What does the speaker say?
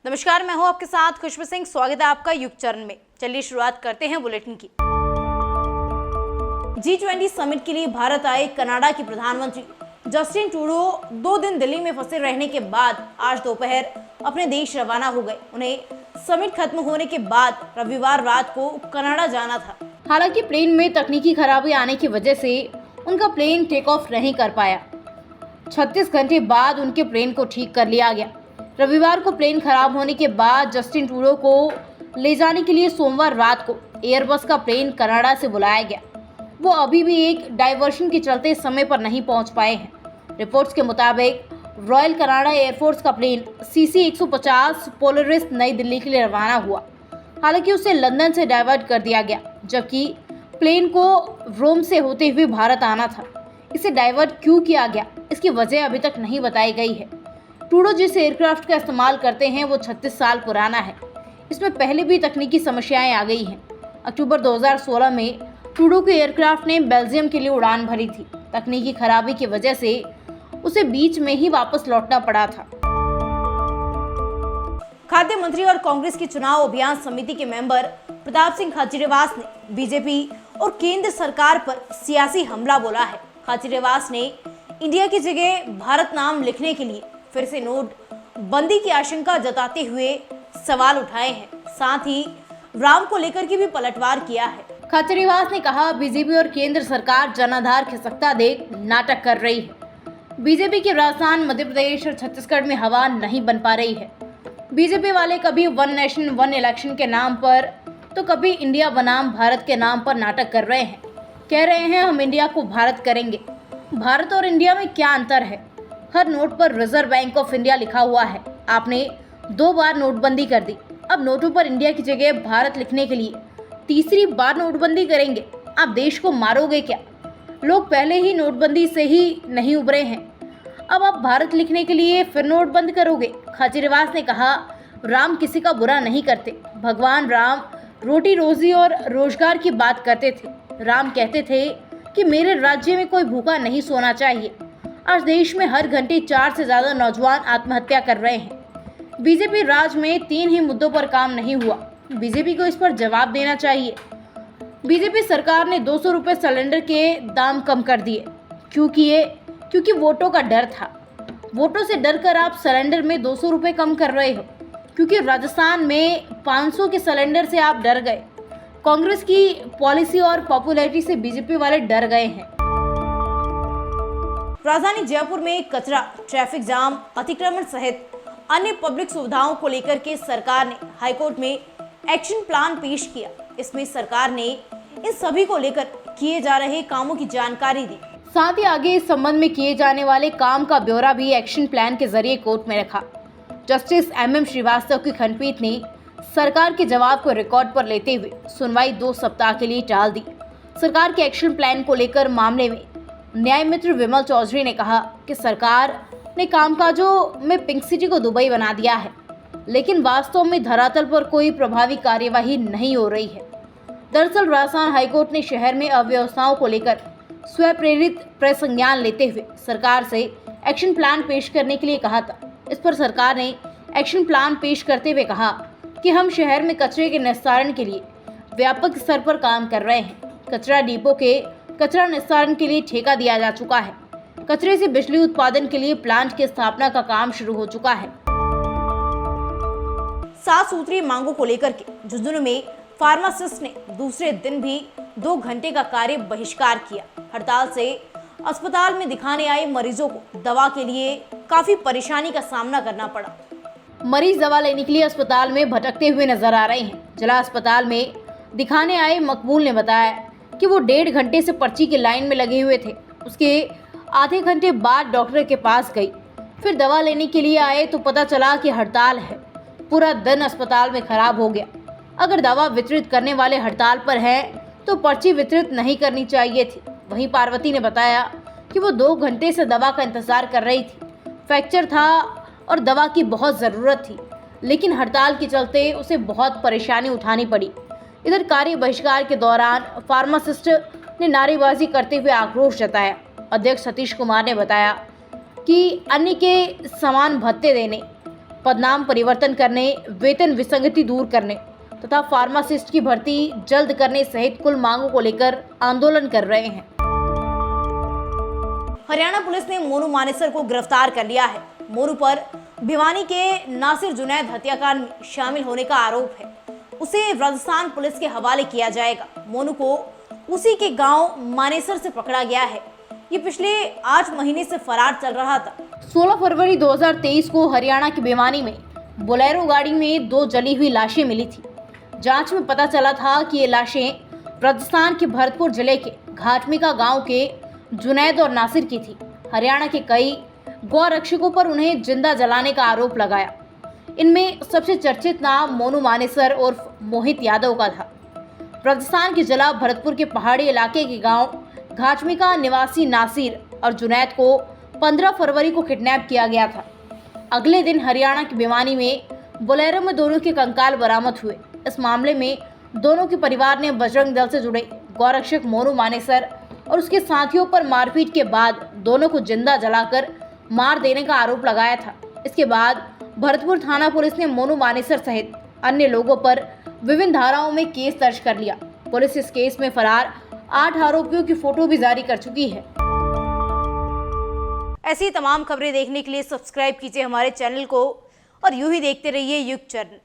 नमस्कार, मैं हूं आपके साथ खुशबू सिंह। स्वागत है आपका युग चरण में। चलिए शुरुआत करते हैं बुलेटिन की। G20 समिट के लिए भारत आए कनाडा के प्रधानमंत्री जस्टिन ट्रूडो 2 दिन दिल्ली में फंसे रहने के बाद आज दोपहर अपने देश रवाना हो गए। उन्हें समिट खत्म होने के बाद रविवार रात को कनाडा जाना था। हालांकि प्लेन में तकनीकी खराबी आने की वजह से उनका प्लेन टेक ऑफ नहीं कर पाया। 36 घंटे बाद उनके प्लेन को ठीक कर लिया गया। रविवार को प्लेन खराब होने के बाद जस्टिन ट्रूडो को ले जाने के लिए सोमवार रात को एयरबस का प्लेन कनाडा से बुलाया गया। वो अभी भी एक डाइवर्शन के चलते समय पर नहीं पहुंच पाए हैं। रिपोर्ट्स के मुताबिक रॉयल कनाडा एयरफोर्स का प्लेन CC-150 पोलरिस नई दिल्ली के लिए रवाना हुआ। हालांकि उसे लंदन से डाइवर्ट कर दिया गया, जबकि प्लेन को रोम से होते हुए भारत आना था। इसे डाइवर्ट क्यों किया गया, इसकी वजह अभी तक नहीं बताई गई है। ट्रूडो जिस एयरक्राफ्ट का इस्तेमाल करते हैं वो 36 साल पुराना है। इसमें पहले भी तकनीकी समस्याएं आ गई हैं। अक्टूबर 2016 में ट्रूडो के एयरक्राफ्ट ने बेल्जियम के लिए उड़ान भरी थी। तकनीकी खराबी की वजह से उसे बीच में ही वापस लौटना पड़ा था। खाद्य मंत्री और कांग्रेस की चुनाव अभियान समिति के मेंबर प्रताप सिंह खाचरियावास ने बीजेपी और केंद्र सरकार पर सियासी हमला बोला है। खाचरियावास ने इंडिया की जगह भारत नाम लिखने के लिए फिर से नोट बंदी की आशंका जताते हुए सवाल उठाए हैं। साथ ही राम को लेकर के भी पलटवार किया है। खाचरियावास ने कहा, बीजेपी और केंद्र सरकार जनाधार खिसकता देख नाटक कर रही है। बीजेपी की राजधानी मध्य प्रदेश और छत्तीसगढ़ में हवा नहीं बन पा रही है। बीजेपी वाले कभी वन नेशन वन इलेक्शन के नाम पर तो कभी इंडिया बनाम भारत के नाम पर नाटक कर रहे हैं। कह रहे हैं हम इंडिया को भारत करेंगे। भारत और इंडिया में क्या अंतर है? हर नोट पर रिजर्व बैंक ऑफ इंडिया लिखा हुआ है। आपने 2 बार नोटबंदी कर दी, अब नोटों पर इंडिया की जगह भारत लिखने के लिए तीसरी बार नोटबंदी करेंगे। आप देश को मारोगे क्या? लोग पहले ही नोटबंदी से ही नहीं उभरे हैं, अब आप भारत लिखने के लिए फिर नोट बंद करोगे। खाचरियावास ने कहा, राम किसी का बुरा नहीं करते। भगवान राम रोटी रोजी और रोजगार की बात करते थे। राम कहते थे कि मेरे राज्य में कोई भूखा नहीं सोना चाहिए। आज देश में हर घंटे 4 से ज्यादा नौजवान आत्महत्या कर रहे हैं। बीजेपी राज में 3 ही मुद्दों पर काम नहीं हुआ। बीजेपी को इस पर जवाब देना चाहिए। बीजेपी सरकार ने 200 रुपए सिलेंडर के दाम कम कर दिए। क्योंकि वोटों का डर था। वोटों से डर कर आप सिलेंडर में 200 रुपए कम कर रहे हो। क्योंकि राजस्थान में 500 के सिलेंडर से आप डर गए। कांग्रेस की पॉलिसी और पॉपुलैरिटी से बीजेपी वाले डर गए हैं। राजधानी जयपुर में कचरा, ट्रैफिक जाम, अतिक्रमण सहित अन्य पब्लिक सुविधाओं को लेकर के सरकार ने हाईकोर्ट में एक्शन प्लान पेश किया। इसमें सरकार ने इन सभी को लेकर किए जा रहे कामों की जानकारी दी। साथ ही आगे इस संबंध में किए जाने वाले काम का ब्यौरा भी एक्शन प्लान के जरिए कोर्ट में रखा। जस्टिस MM श्रीवास्तव की खंडपीठ ने सरकार के जवाब को रिकॉर्ड पर लेते हुए सुनवाई 2 सप्ताह के लिए टाल दी। सरकार के एक्शन प्लान को लेकर मामले में न्याय मित्र विमल चौधरी ने कहा कि सरकार ने कामकाजों में पिंक सिटी को दुबई बना दिया है, लेकिन वास्तव में धरातल पर कोई प्रभावी कार्यवाही नहीं हो रही है। दरअसल राजस्थान हाईकोर्ट ने शहर में अव्यवस्थाओं को लेकर स्वप्रेरित प्रेस संज्ञान लेते हुए सरकार से एक्शन प्लान पेश करने के लिए कहा था। इस पर सरकार ने एक्शन प्लान पेश करते हुए कहा कि हम शहर में कचरे के निस्तारण के लिए व्यापक स्तर पर काम कर रहे हैं। कचरा डिपो के कचरा निस्तारण के लिए ठेका दिया जा चुका है। कचरे से बिजली उत्पादन के लिए प्लांट की स्थापना का काम शुरू हो चुका है। 7 सूत्रीय मांगों को लेकर के झुंझुनू में फार्मासिस्ट ने दूसरे दिन भी 2 घंटे का कार्य बहिष्कार किया। हड़ताल से अस्पताल में दिखाने आए मरीजों को दवा के लिए काफी परेशानी का सामना करना पड़ा। मरीज दवा लेने के लिए अस्पताल में भटकते हुए नजर आ रहे हैं। जिला अस्पताल में दिखाने आए मकबूल ने बताया कि वो 1.5 घंटे से पर्ची की लाइन में लगे हुए थे। उसके आधे घंटे बाद डॉक्टर के पास गई, फिर दवा लेने के लिए आए तो पता चला कि हड़ताल है। पूरा दिन अस्पताल में खराब हो गया। अगर दवा वितरित करने वाले हड़ताल पर हैं तो पर्ची वितरित नहीं करनी चाहिए थी। वहीं पार्वती ने बताया कि वो 2 घंटे से दवा का इंतजार कर रही थी। फ्रैक्चर था और दवा की बहुत ज़रूरत थी, लेकिन हड़ताल के चलते उसे बहुत परेशानी उठानी पड़ी। इधर कार्य बहिष्कार के दौरान फार्मासिस्ट ने नारेबाजी करते हुए आक्रोश जताया। अध्यक्ष सतीश कुमार ने बताया कि अन्य के समान भत्ते देने, पदनाम परिवर्तन करने, वेतन विसंगति दूर करने तथा फार्मासिस्ट की भर्ती जल्द करने सहित कुल मांगों को लेकर आंदोलन कर रहे हैं। हरियाणा पुलिस ने मोनू मानेसर को गिरफ्तार कर लिया है। मोनू पर भिवानी के नासिर जुनैद हत्याकांड में शामिल होने का आरोप है। उसे राजस्थान पुलिस के हवाले किया जाएगा। मोनू को उसी के गांव मानेसर से पकड़ा गया है। ये पिछले 8 महीने से फरार चल रहा था। 16 फरवरी 2023 को हरियाणा के भिवानी में बोलेरो गाड़ी में 2 जली हुई लाशें मिली थी। जांच में पता चला था कि ये लाशें राजस्थान के भरतपुर जिले के घाटमिका गांव के जुनैद और नासिर की थी। हरियाणा के कई गौ रक्षकों पर उन्हें जिंदा जलाने का आरोप लगाया। इनमें सबसे चर्चित नाम मोनू मानेसर और मोहित यादव का था। राजस्थान के जिला भरतपुर के पहाड़ी इलाके के गांव घाटमिका निवासी नासिर और जुनैद को 15 फरवरी को किडनैप किया गया था। अगले दिन हरियाणा के भिवानी में बोलेरो में दोनों के कंकाल बरामद हुए। इस मामले में दोनों के परिवार ने बजरंग दल से जुड़े गौरक्षक मोनू मानेसर और उसके साथियों पर मारपीट के बाद दोनों को जिंदा जलाकर मार देने का आरोप लगाया था। इसके बाद भरतपुर थाना पुलिस ने मोनू मानेसर सहित अन्य लोगों पर विभिन्न धाराओं में केस दर्ज कर लिया। पुलिस इस केस में फरार 8 आरोपियों की फोटो भी जारी कर चुकी है। ऐसी तमाम खबरें देखने के लिए सब्सक्राइब कीजिए हमारे चैनल को और यूं ही देखते रहिए युग चैनल।